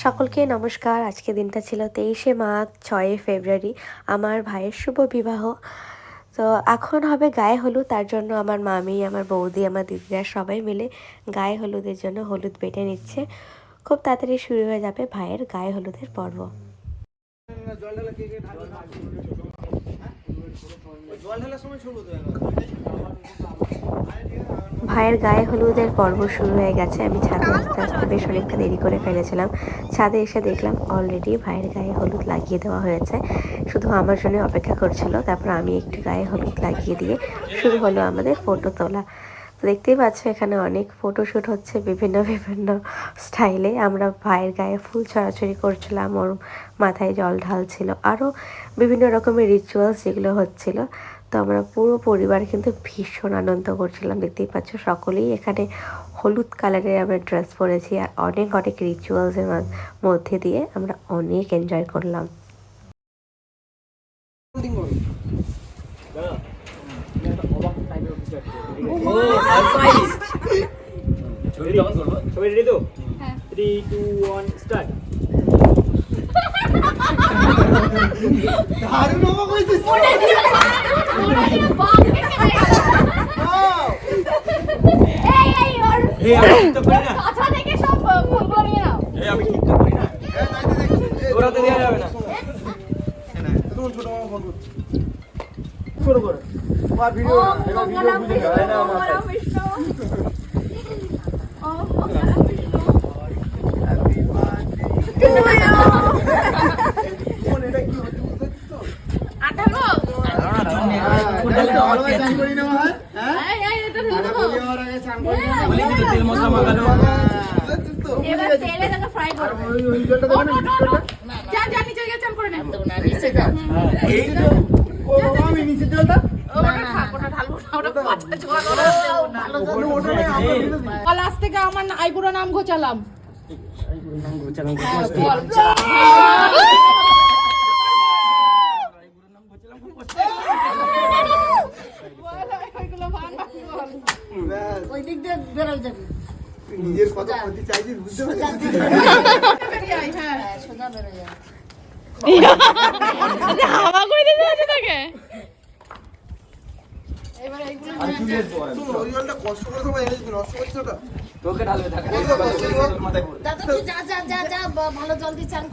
সকলকে নমস্কার। আজকে দিনটা ছিল 23শে মার্চ, 6 ফেব্রুয়ারি, আমার ভাইয়ের শুভ বিবাহ। তো এখন হবে গায়ে হলুদ। তার জন্য আমার মামি, আমার বৌদি, আমার দিদিরা সবাই মিলে গায়ে হলুদের জন্য হলুদ বেটে নিচ্ছে। খুব তাড়াতাড়ি শুরু হয়ে যাবে ভাইয়ের গায়ে হলুদের পর্ব। ভাইয়ের গায়ে হলুদের পর্ব শুরু হয়ে গেছে। আমি ছাদে আস্তে আস্তে বেশ অনেকটা দেরি করে ফেলেছিলাম। ছাদে এসে দেখলাম অলরেডি ভাইয়ের গায়ে হলুদ লাগিয়ে দেওয়া হয়েছে, শুধু আমার জন্য অপেক্ষা করছিল। তারপর আমি একটু গায়ে হলুদ লাগিয়ে দিয়ে শুরু হলো আমাদের ফটো তোলা। তো দেখতেই পাচ্ছ এখানে অনেক ফটোশ্যুট হচ্ছে বিভিন্ন বিভিন্ন স্টাইলে। আমরা ভাইয়ের গায়ে ফুল ছড়াছড়ি করছিলাম, ওর মাথায় জল ঢালছিল, আরও বিভিন্ন রকমের রিচুয়ালস যেগুলো হচ্ছিল। তো আমরা পুরো পরিবার কিন্তু ভীষণ আনন্দ করছিলাম। দেখতেই পাচ্ছ সকলেই এখানে হলুদ কালারের আমরা ড্রেস পরেছি, আর অনেক অনেক রিচুয়ালসের মধ্যে দিয়ে আমরা অনেক এনজয় করলাম। আজ থেকে আমার আইবুড়ো নাম ঘোচালাম। নিজের কথা বলতে চাইছি, বুঝতে পারছি। কষ্ট করে নষ্ট করছো ওটা, তোকে ঢালবে, ভালো জল দিয়ে চান